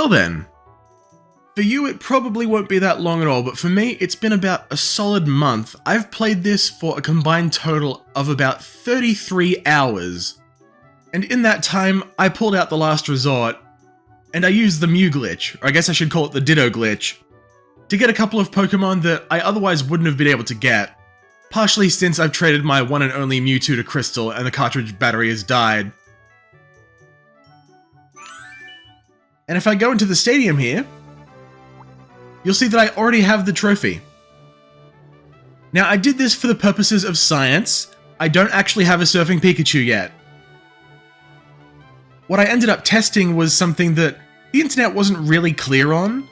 Well then. For you, it probably won't be that long at all, but for me, it's been about a solid month. I've played this for a combined total of about 33 hours. And in that time, I pulled out the last resort, and I used the Mew glitch, or I guess I should call it the Ditto glitch, to get a couple of Pokemon that I otherwise wouldn't have been able to get, partially since I've traded my one and only Mewtwo to Crystal and the cartridge battery has died. And if I go into the stadium here, you'll see that I already have the trophy. Now, I did this for the purposes of science. I don't actually have a Surfing Pikachu yet. What I ended up testing was something that the internet wasn't really clear on.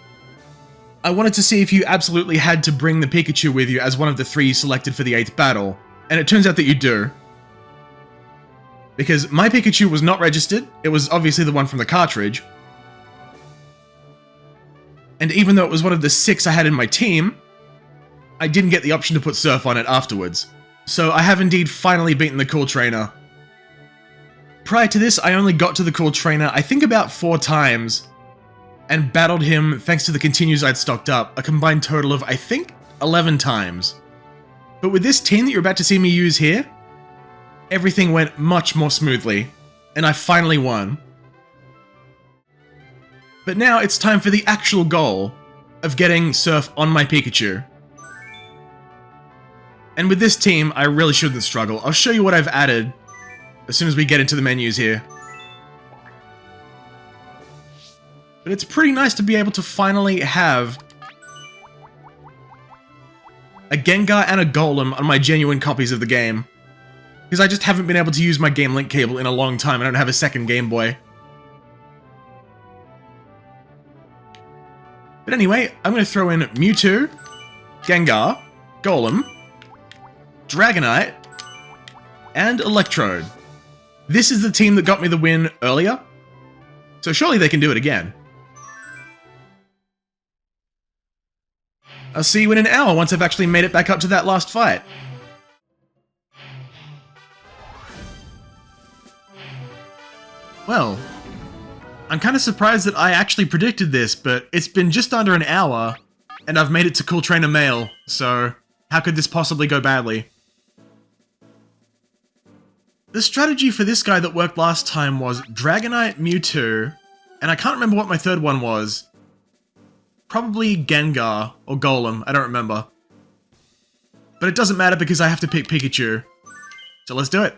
I wanted to see if you absolutely had to bring the Pikachu with you as one of the 3 you selected for the 8th battle, and it turns out that you do. Because my Pikachu was not registered, it was obviously the one from the cartridge. And even though it was one of the 6 I had in my team, I didn't get the option to put Surf on it afterwards. So I have indeed finally beaten the Cooltrainer. Prior to this, I only got to the Cooltrainer, I think about 4 times, and battled him, thanks to the continues I'd stocked up, a combined total of, I think, 11 times. But with this team that you're about to see me use here, everything went much more smoothly, and I finally won. But now it's time for the actual goal of getting Surf on my Pikachu. And with this team, I really shouldn't struggle. I'll show you what I've added as soon as we get into the menus here. But it's pretty nice to be able to finally have a Gengar and a Golem on my genuine copies of the game. Because I just haven't been able to use my Game Link cable in a long time. I don't have a second Game Boy. But anyway, I'm going to throw in Mewtwo, Gengar, Golem, Dragonite, and Electrode. This is the team that got me the win earlier, so surely they can do it again. I'll see you in an hour once I've actually made it back up to that last fight. Well, I'm kind of surprised that I actually predicted this, but it's been just under an hour, and I've made it to Cooltrainer Male, so how could this possibly go badly? The strategy for this guy that worked last time was Dragonite, Mewtwo, and I can't remember what my third one was. Probably Gengar, or Golem, I don't remember. But it doesn't matter because I have to pick Pikachu. So let's do it.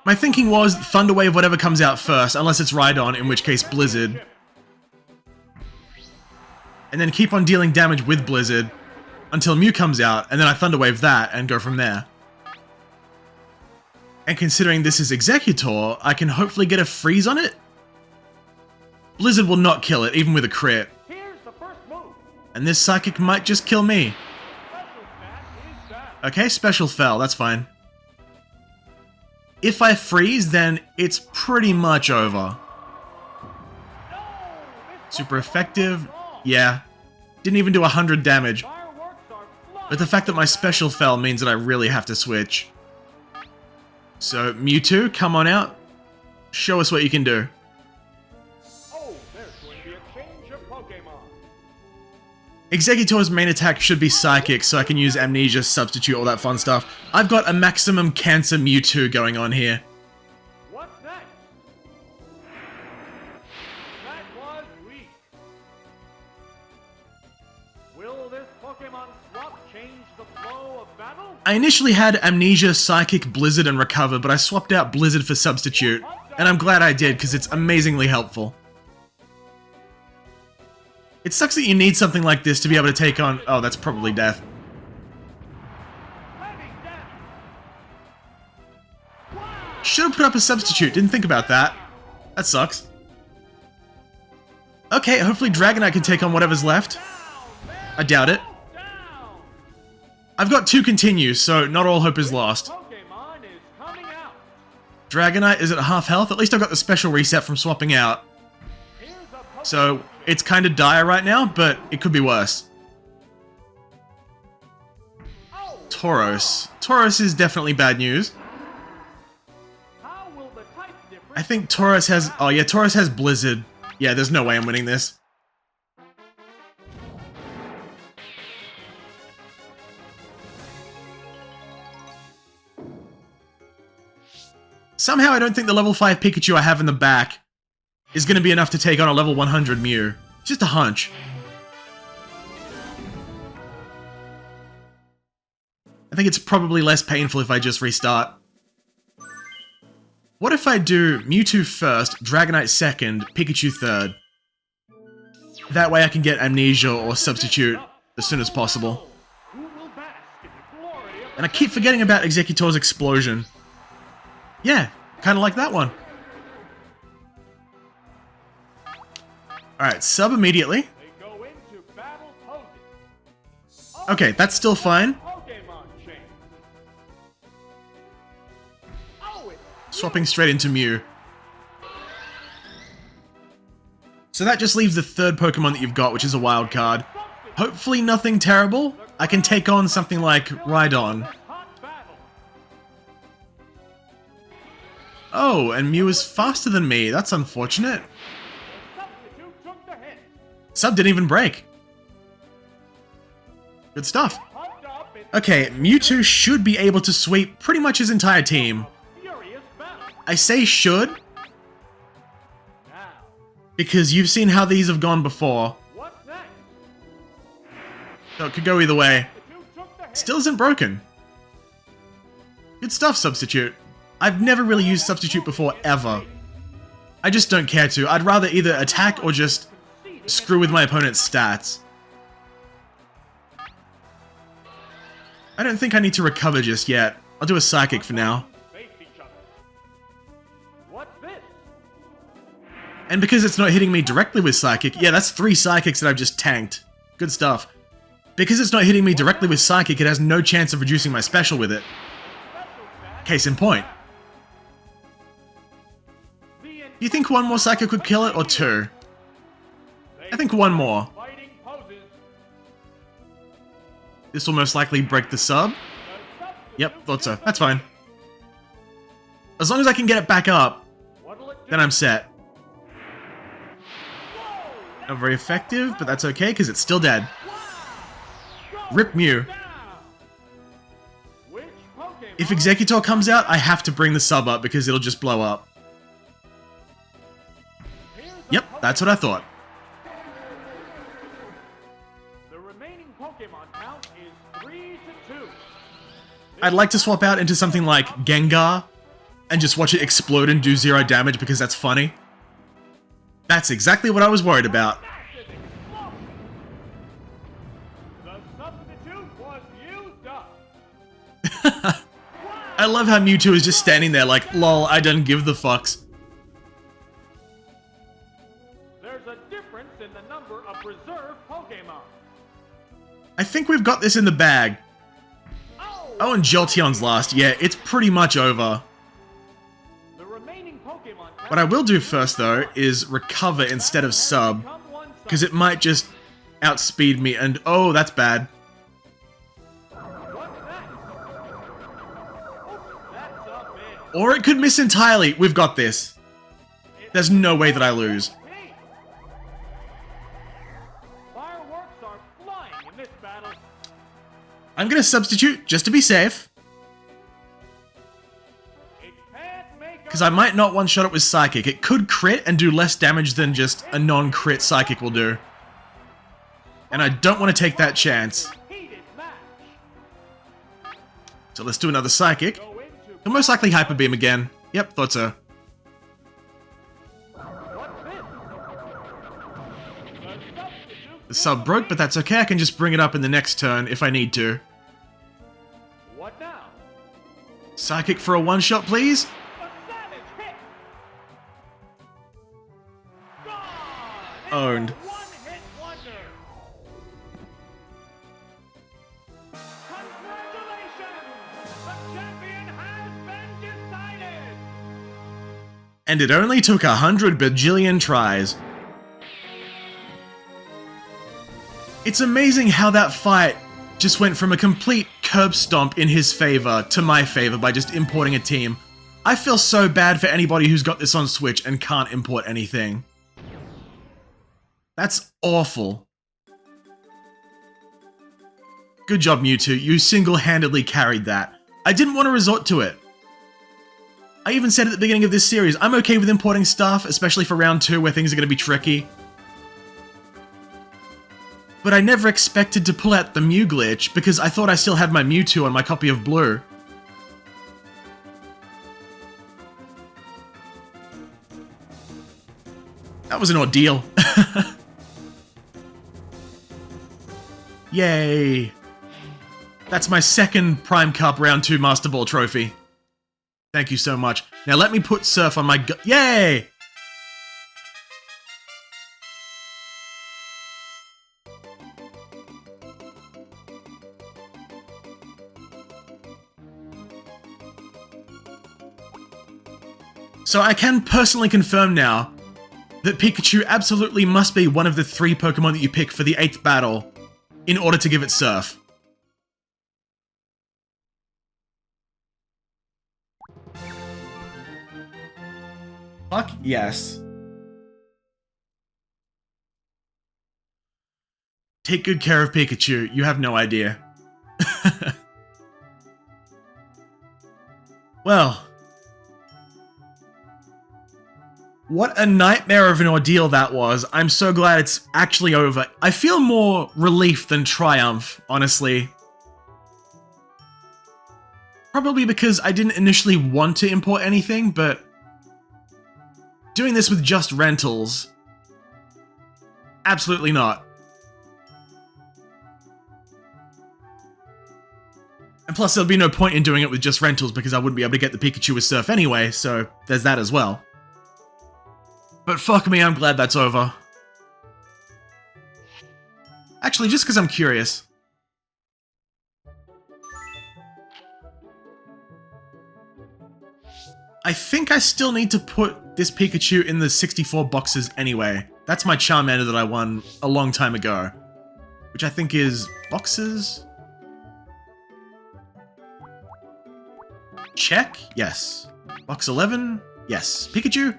My thinking was Thunder Wave whatever comes out first, unless it's Rhydon, in which case Blizzard. And then keep on dealing damage with Blizzard until Mew comes out, and then I Thunder Wave that and go from there. And considering this is Executor, I can hopefully get a freeze on it? Blizzard will not kill it, even with a crit. And this Psychic might just kill me. Okay, Special Fell, that's fine. If I freeze, then it's pretty much over. Super effective, yeah. Didn't even do 100 damage. But the fact that my Special Fell means that I really have to switch. So, Mewtwo, come on out. Show us what you can do. Oh, there's going to be a change of Pokemon. Executor's main attack should be Psychic, so I can use Amnesia, Substitute, all that fun stuff. I've got a maximum Cancer Mewtwo going on here. What's that? That was weak. Will this Pokemon swap change the flow of battle? I initially had Amnesia, Psychic, Blizzard, and Recover, but I swapped out Blizzard for Substitute, and I'm glad I did, because it's amazingly helpful. It sucks that you need something like this to be able to take on... Oh, that's probably death. Should have put up a Substitute, didn't think about that. That sucks. Okay, hopefully Dragonite can take on whatever's left. I doubt it. I've got 2 continues, so not all hope is lost. Dragonite is at half health. At least I've got the special reset from swapping out. So, it's kind of dire right now, but it could be worse. Tauros. Tauros is definitely bad news. I think Taurus has... Oh yeah, Taurus has Blizzard. Yeah, there's no way I'm winning this. Somehow I don't think the level 5 Pikachu I have in the back is going to be enough to take on a level 100 Mew. Just a hunch. I think it's probably less painful if I just restart. What if I do Mewtwo first, Dragonite second, Pikachu third? That way I can get Amnesia or Substitute as soon as possible. And I keep forgetting about Executor's Explosion. Yeah, kind of like that one. Alright, sub immediately. Okay, that's still fine. Swapping straight into Mew. So that just leaves the third Pokemon that you've got, which is a wild card. Hopefully nothing terrible. I can take on something like Rhydon. Oh, and Mew is faster than me. That's unfortunate. Sub didn't even break. Good stuff. Okay, Mewtwo should be able to sweep pretty much his entire team. I say should, because you've seen how these have gone before. So it could go either way. Still isn't broken. Good stuff, Substitute. I've never really used Substitute before, ever. I just don't care to. I'd rather either attack or just screw with my opponent's stats. I don't think I need to recover just yet. I'll do a Psychic for now. And because it's not hitting me directly with Psychic, yeah, that's 3 Psychics that I've just tanked. Good stuff. Because it's not hitting me directly with Psychic, it has no chance of reducing my special with it. Case in point. Do you think one more Psychic could kill it, or 2? I think one more. This will most likely break the sub. Yep, thought so. That's fine. As long as I can get it back up, then I'm set. Not very effective, but that's okay, because it's still dead. Rip Mew. If Executor comes out, I have to bring the sub up, because it'll just blow up. Yep, that's what I thought. The remaining Pokemon count is 3-2. I'd like to swap out into something like Gengar, and just watch it explode and do 0 damage, because that's funny. That's exactly what I was worried about. The substitute was used up. I love how Mewtwo is just standing there like, lol, I don't give the fucks. There's a difference in the number of reserve Pokemon. I think we've got this in the bag. Oh, and Jolteon's last. Yeah, it's pretty much over. What I will do first, though, is recover instead of sub, because it might just outspeed me, and oh, that's bad. Or it could miss entirely. We've got this. There's no way that I lose. I'm gonna substitute, just to be safe. Because I might not one-shot it with Psychic. It could crit and do less damage than just a non-crit Psychic will do. And I don't want to take that chance. So let's do another Psychic. He'll most likely Hyper Beam again. Yep, thought so. The sub broke, but that's okay. I can just bring it up in the next turn if I need to. Psychic for a one-shot, please. Owned. And it only took 100 bajillion tries. It's amazing how that fight just went from a complete curb stomp in his favor to my favor by just importing a team. I feel so bad for anybody who's got this on Switch and can't import anything. That's awful. Good job, Mewtwo. You single-handedly carried that. I didn't want to resort to it. I even said at the beginning of this series, I'm okay with importing stuff, especially for round 2 where things are going to be tricky. But I never expected to pull out the Mew glitch because I thought I still had my Mewtwo on my copy of Blue. That was an ordeal. Yay! That's my second Prime Cup Round 2 Master Ball trophy. Thank you so much. Now let me put Surf on my Yay! So I can personally confirm now that Pikachu absolutely must be one of the 3 Pokemon that you pick for the 8th battle in order to give it Surf. Fuck yes. Take good care of Pikachu, you have no idea. Well. What a nightmare of an ordeal that was. I'm so glad it's actually over. I feel more relief than triumph, honestly. Probably because I didn't initially want to import anything, but doing this with just rentals, absolutely not. And plus there'll be no point in doing it with just rentals because I wouldn't be able to get the Pikachu with Surf anyway, so there's that as well. But fuck me, I'm glad that's over. Actually, just because I'm curious. I think I still need to put this Pikachu in the 64 boxes anyway. That's my Charmander that I won a long time ago. Which I think is boxes? Check? Yes. Box 11? Yes. Pikachu?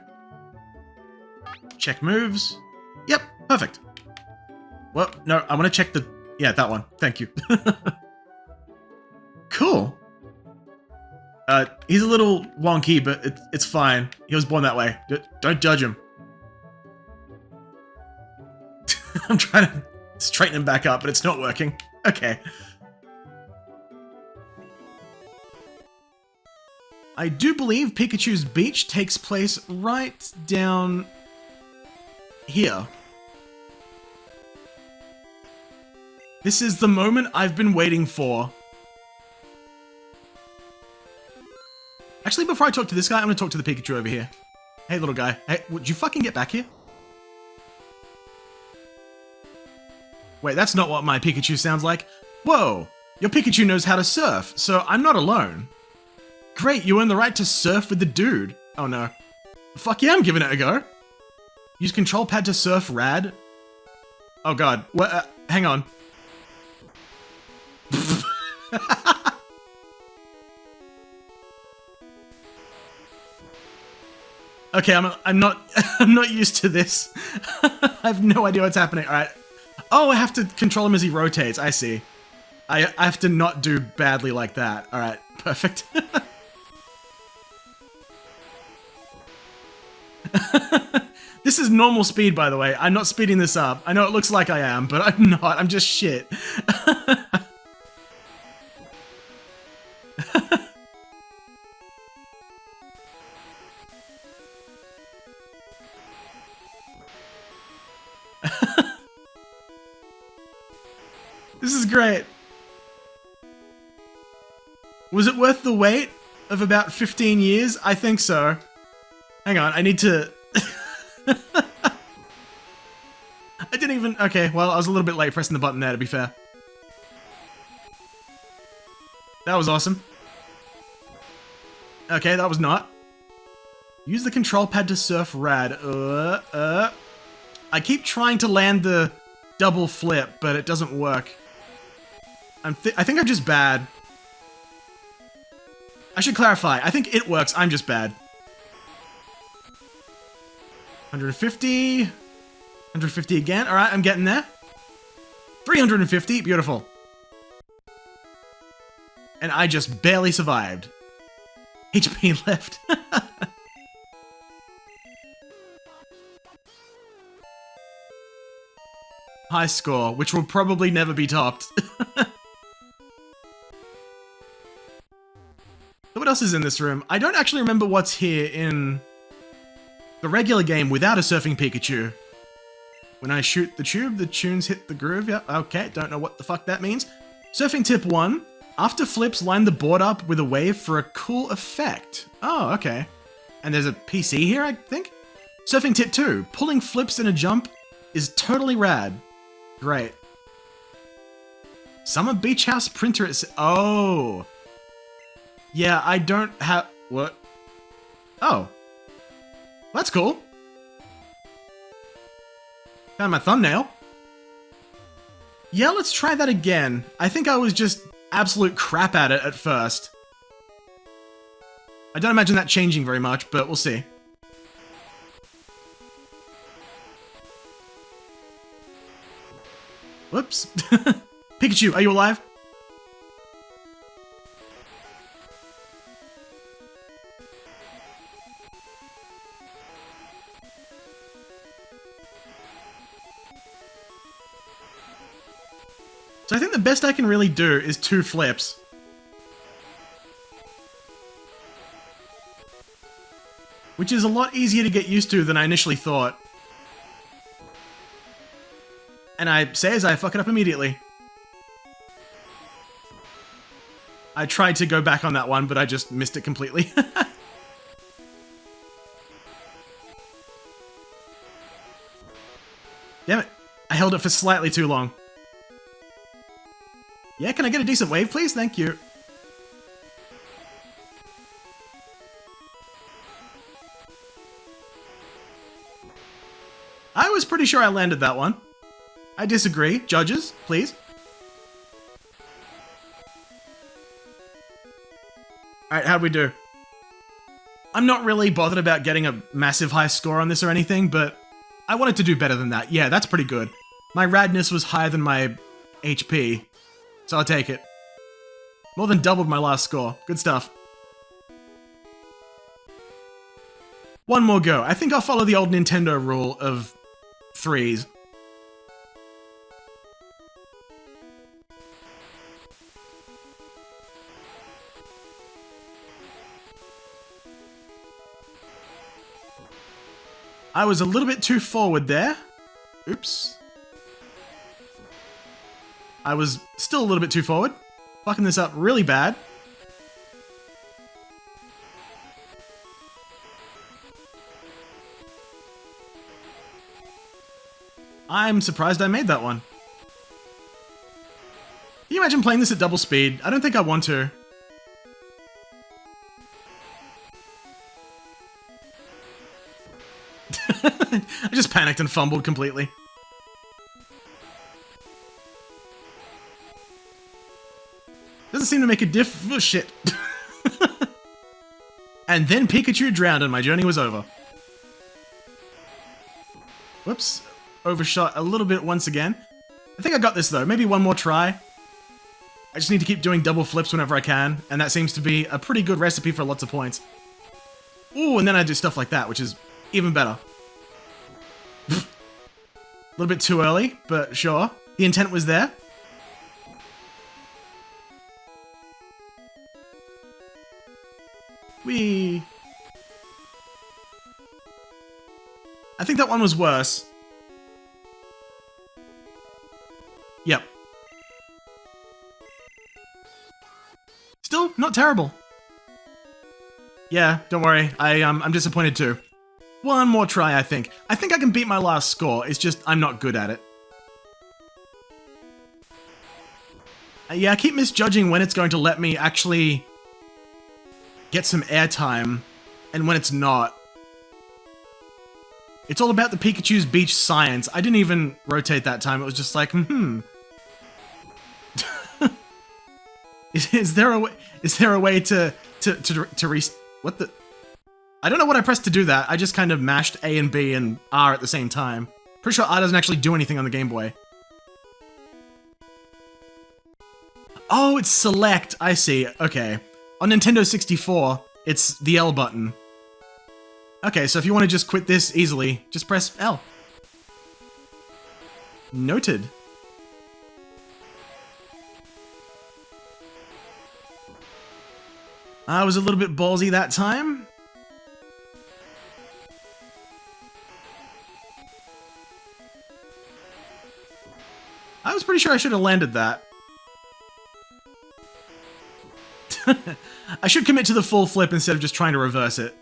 Check moves. Yep, perfect. Well, no, I want to check the... Yeah, that one. Thank you. Cool. He's a little wonky, but it's fine. He was born that way. Don't judge him. I'm trying to straighten him back up, but it's not working. Okay. I do believe Pikachu's beach takes place right down here. This is the moment I've been waiting for. Actually, before I talk to this guy, I'm gonna talk to the Pikachu over here. Hey, little guy. Hey, would you fucking get back here? Wait, that's not what my Pikachu sounds like. Whoa! Your Pikachu knows how to surf, so I'm not alone. Great, you earn the right to surf with the dude. Oh no. Fuck yeah, I'm giving it a go. Use control pad to surf rad. Oh god. What? Hang on. Okay, I'm not used to this. I have no idea what's happening. All right. Oh, I have to control him as he rotates. I see. I have to not do badly like that. All right. Perfect. This is normal speed, by the way. I'm not speeding this up. I know it looks like I am, but I'm not. I'm just shit. This is great. Was it worth the wait of about 15 years? I think so. Hang on, I need to... I didn't even... Okay, well, I was a little bit late pressing the button there, to be fair. That was awesome. Okay, that was not. Use the control pad to surf rad. I keep trying to land the double flip, but it doesn't work. I think I'm just bad. I should clarify. I think it works. I'm just bad. 150. 150 again. All right, I'm getting there. 350. Beautiful. And I just barely survived. HP left. High score, which will probably never be topped. So what else is in this room? I don't actually remember what's here in the regular game without a Surfing Pikachu. When I shoot the tube, the tunes hit the groove. Yep, okay, don't know what the fuck that means. Surfing tip 1. After flips, line the board up with a wave for a cool effect. Oh, okay. And there's a PC here, I think? Surfing tip 2. Pulling flips in a jump is totally rad. Great. Summer Beach House printer is... Oh. Yeah, I don't have... What? Oh. That's cool. Found my thumbnail. Yeah, let's try that again. I think I was just absolute crap at it at first. I don't imagine that changing very much, but we'll see. Whoops. Pikachu, are you alive? So I think the best I can really do is 2 flips. Which is a lot easier to get used to than I initially thought. And I say as I fuck it up immediately. I tried to go back on that one, but I just missed it completely. Damn it. I held it for slightly too long. Yeah, can I get a decent wave, please? Thank you. I was pretty sure I landed that one. I disagree. Judges, please. Alright, how'd we do? I'm not really bothered about getting a massive high score on this or anything, but I wanted to do better than that. Yeah, that's pretty good. My radness was higher than my HP, so I'll take it. More than doubled my last score. Good stuff. One more go. I think I'll follow the old Nintendo rule of 3s. I was a little bit too forward there. Oops. I was still a little bit too forward. Fucking this up really bad. I'm surprised I made that one. Can you imagine playing this at double speed? I don't think I want to. I just panicked and fumbled completely. Doesn't seem to make a diff... Oh, shit. And then Pikachu drowned and my journey was over. Whoops. Overshot a little bit once again. I think I got this though. Maybe one more try. I just need to keep doing double flips whenever I can, and that seems to be a pretty good recipe for lots of points. Ooh, and then I do stuff like that, which is even better. A little bit too early, but sure. The intent was there. Whee! I think that one was worse. Yep. Still, not terrible. Yeah, don't worry. I'm disappointed too. One more try, I think. I think I can beat my last score. It's just I'm not good at it. Yeah, I keep misjudging when it's going to let me actually get some airtime, and when it's not. It's all about the Pikachu's beach science. I didn't even rotate that time. It was just like, Is there a way to what the? I don't know what I pressed to do that. I just kind of mashed A and B and R at the same time. Pretty sure R doesn't actually do anything on the Game Boy. Oh, it's select. I see. Okay. On Nintendo 64, it's the L button. Okay, so if you want to just quit this easily, just press L. Noted. I was a little bit ballsy that time. I was pretty sure I should have landed that. I should commit to the full flip instead of just trying to reverse it.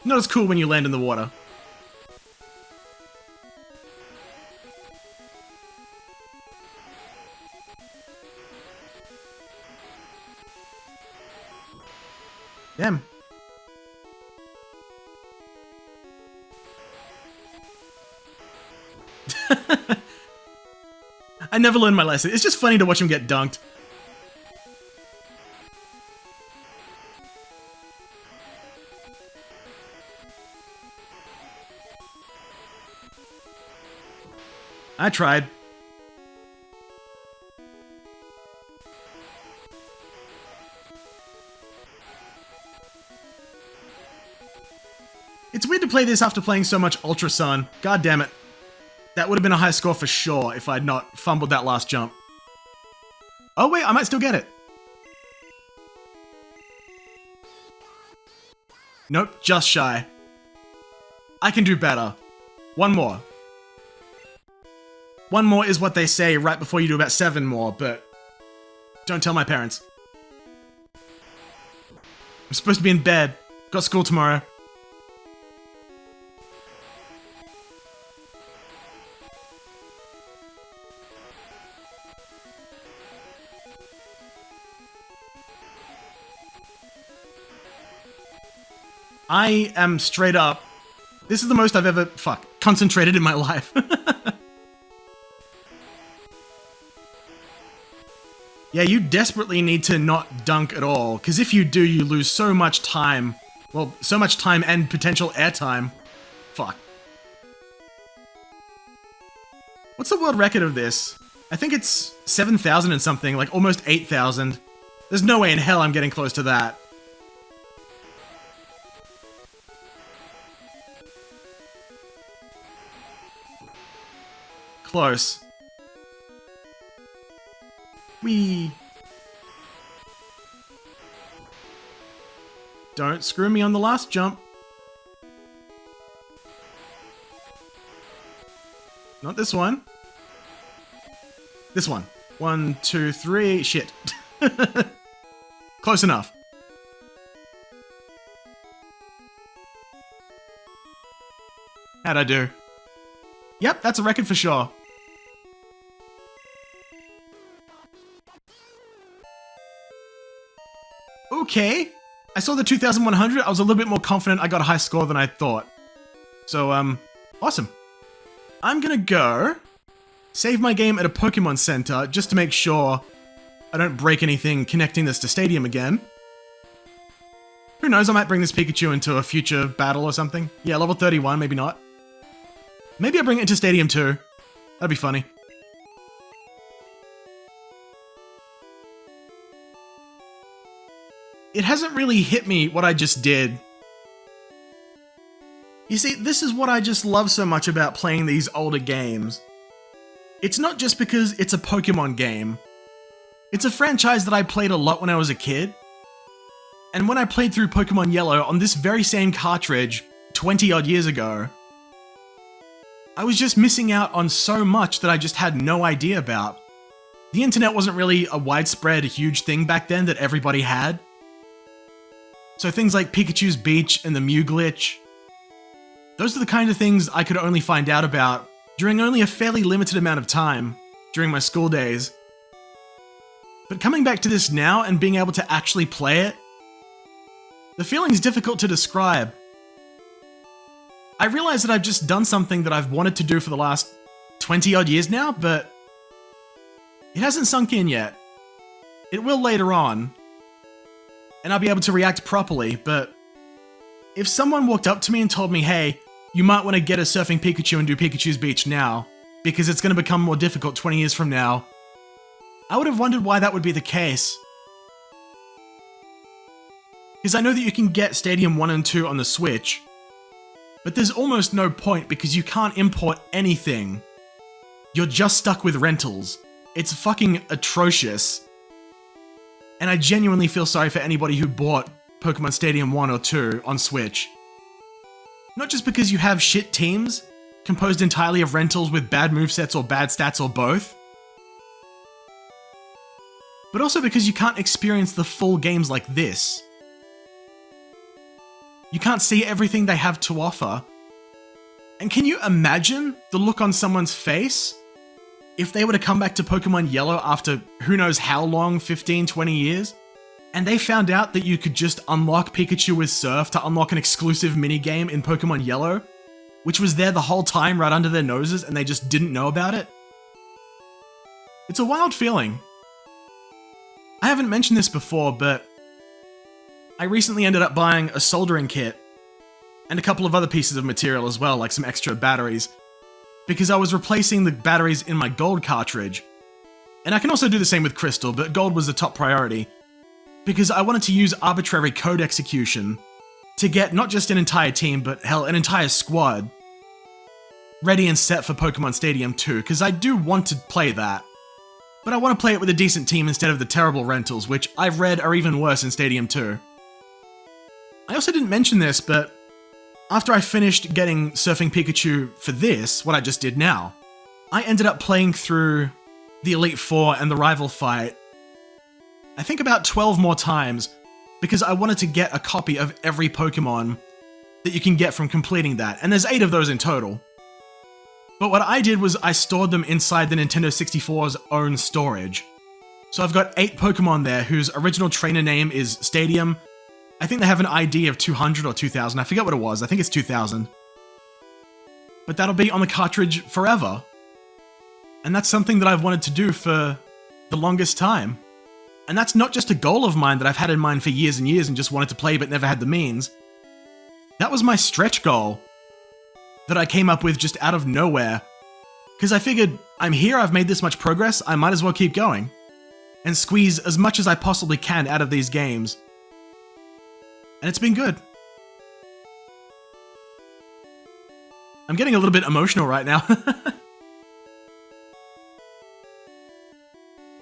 Not as cool when you land in the water. Damn. I never learned my lesson. It's just funny to watch him get dunked. I tried. It's weird to play this after playing so much Ultra Sun. God damn it. That would have been a high score for sure if I'd not fumbled that last jump. Oh wait, I might still get it. Nope, just shy. I can do better. One more. One more is what they say right before you do about 7 more, but don't tell my parents. I'm supposed to be in bed. Got school tomorrow. I am straight up. This is the most I've ever, concentrated in my life. Yeah, you desperately need to not dunk at all, because if you do, you lose so much time. Well, so much time and potential airtime. Fuck. What's the world record of this? I think it's 7,000 and something, like almost 8,000. There's no way in hell I'm getting close to that. Close. Whee! Don't screw me on the last jump. Not this one. This one. 1, 2, 3. Shit. Close enough. How'd I do? Yep, that's a record for sure. Okay. I saw the 2,100. I was a little bit more confident I got a high score than I thought. So, awesome. I'm gonna go save my game at a Pokemon Center just to make sure I don't break anything connecting this to Stadium again. Who knows, I might bring this Pikachu into a future battle or something. Yeah, level 31, maybe not. Maybe I bring it into Stadium too. That'd be funny. It hasn't really hit me what I just did. You see, this is what I just love so much about playing these older games. It's not just because it's a Pokemon game. It's a franchise that I played a lot when I was a kid. And when I played through Pokemon Yellow on this very same cartridge 20 odd years ago, I was just missing out on so much that I just had no idea about. The internet wasn't really a widespread, huge thing back then that everybody had. So things like Pikachu's Beach and the Mew glitch, those are the kind of things I could only find out about during only a fairly limited amount of time during my school days. But coming back to this now and being able to actually play it, the feeling's difficult to describe. I realize that I've just done something that I've wanted to do for the last 20 odd years now, but it hasn't sunk in yet. It will later on, and I'll be able to react properly, but if someone walked up to me and told me, hey, you might want to get a Surfing Pikachu and do Pikachu's Beach now, because it's going to become more difficult 20 years from now, I would have wondered why that would be the case. Because I know that you can get Stadium 1 and 2 on the Switch, but there's almost no point because you can't import anything. You're just stuck with rentals. It's fucking atrocious. And I genuinely feel sorry for anybody who bought Pokémon Stadium 1 or 2 on Switch. Not just because you have shit teams, composed entirely of rentals with bad movesets or bad stats or both, but also because you can't experience the full games like this. You can't see everything they have to offer. And can you imagine the look on someone's face if they were to come back to Pokemon Yellow after who knows how long, 15, 20 years, and they found out that you could just unlock Pikachu with Surf to unlock an exclusive minigame in Pokemon Yellow, which was there the whole time right under their noses and they just didn't know about it? It's a wild feeling. I haven't mentioned this before, but I recently ended up buying a soldering kit and a couple of other pieces of material as well, like some extra batteries, because I was replacing the batteries in my gold cartridge. And I can also do the same with crystal, but gold was the top priority, because I wanted to use arbitrary code execution to get not just an entire team, but hell, an entire squad ready and set for Pokémon Stadium 2, because I do want to play that. But I want to play it with a decent team instead of the terrible rentals, which I've read are even worse in Stadium 2. I also didn't mention this, but after I finished getting Surfing Pikachu for this, what I just did now, I ended up playing through the Elite Four and the Rival Fight, I think about 12 more times, because I wanted to get a copy of every Pokemon that you can get from completing that, and there's 8 of those in total. But what I did was I stored them inside the Nintendo 64's own storage. So I've got 8 Pokemon there whose original trainer name is Stadium. I think they have an ID of 200 or 2000, I forget what it was, I think it's 2000. But that'll be on the cartridge forever. And that's something that I've wanted to do for the longest time. And that's not just a goal of mine that I've had in mind for years and years and just wanted to play but never had the means. That was my stretch goal that I came up with just out of nowhere. Because I figured, I'm here, I've made this much progress, I might as well keep going. And squeeze as much as I possibly can out of these games. And it's been good. I'm getting a little bit emotional right now.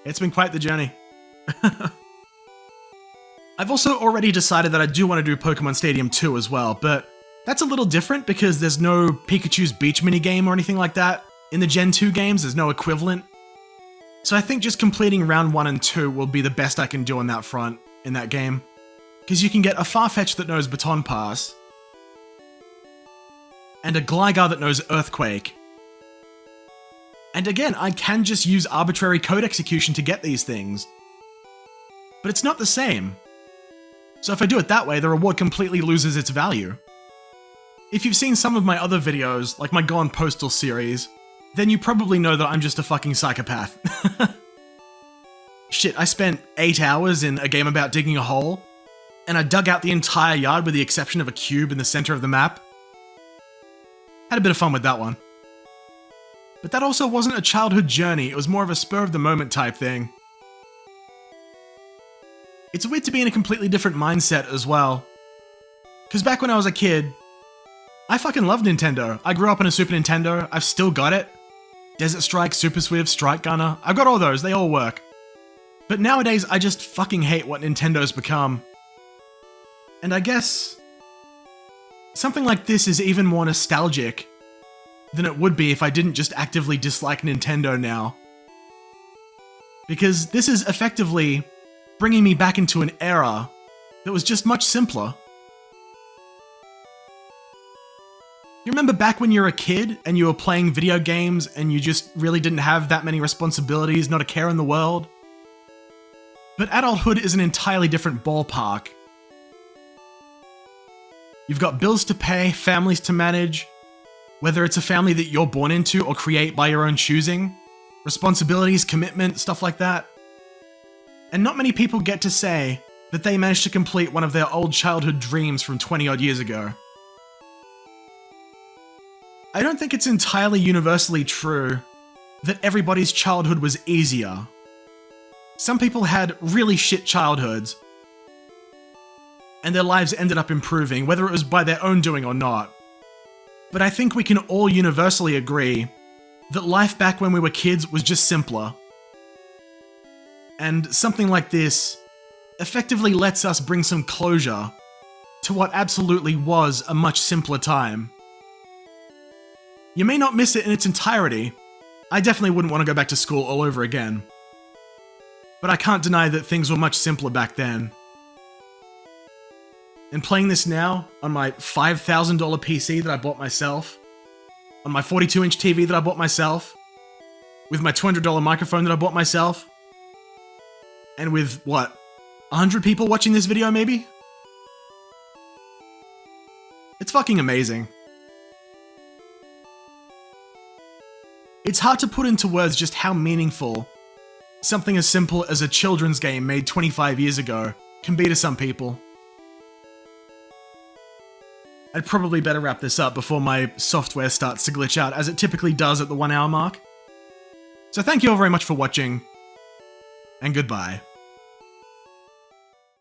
It's been quite the journey. I've also already decided that I do want to do Pokemon Stadium 2 as well, but that's a little different because there's no Pikachu's Beach minigame or anything like that. In the Gen 2 games, there's no equivalent. So I think just completing round 1 and 2 will be the best I can do on that front in that game. Because you can get a Farfetch that knows Baton Pass, and a Gligar that knows Earthquake. And again, I can just use arbitrary code execution to get these things. But it's not the same. So if I do it that way, the reward completely loses its value. If you've seen some of my other videos, like my Gone Postal series, then you probably know that I'm just a fucking psychopath. Shit, I spent 8 hours in a game about digging a hole, and I dug out the entire yard with the exception of a cube in the center of the map. Had a bit of fun with that one. But that also wasn't a childhood journey, it was more of a spur-of-the-moment type thing. It's weird to be in a completely different mindset as well. Because back when I was a kid, I fucking loved Nintendo. I grew up on a Super Nintendo, I've still got it. Desert Strike, Super Swift, Strike Gunner, I've got all those, they all work. But nowadays, I just fucking hate what Nintendo's become. And I guess something like this is even more nostalgic than it would be if I didn't just actively dislike Nintendo now. Because this is effectively bringing me back into an era that was just much simpler. You remember back when you were a kid and you were playing video games and you just really didn't have that many responsibilities, not a care in the world? But adulthood is an entirely different ballpark. You've got bills to pay, families to manage, whether it's a family that you're born into or create by your own choosing, responsibilities, commitment, stuff like that. And not many people get to say that they managed to complete one of their old childhood dreams from 20 odd years ago. I don't think it's entirely universally true that everybody's childhood was easier. Some people had really shit childhoods, and their lives ended up improving, whether it was by their own doing or not. But I think we can all universally agree that life back when we were kids was just simpler. And something like this effectively lets us bring some closure to what absolutely was a much simpler time. You may not miss it in its entirety. I definitely wouldn't want to go back to school all over again. But I can't deny that things were much simpler back then. And playing this now on my $5,000 PC that I bought myself, on my 42-inch TV that I bought myself, with my $200 microphone that I bought myself, and with, what, 100 people watching this video maybe? It's fucking amazing. It's hard to put into words just how meaningful something as simple as a children's game made 25 years ago can be to some people. I'd probably better wrap this up before my software starts to glitch out, as it typically does at the 1 hour mark. So thank you all very much for watching, and goodbye.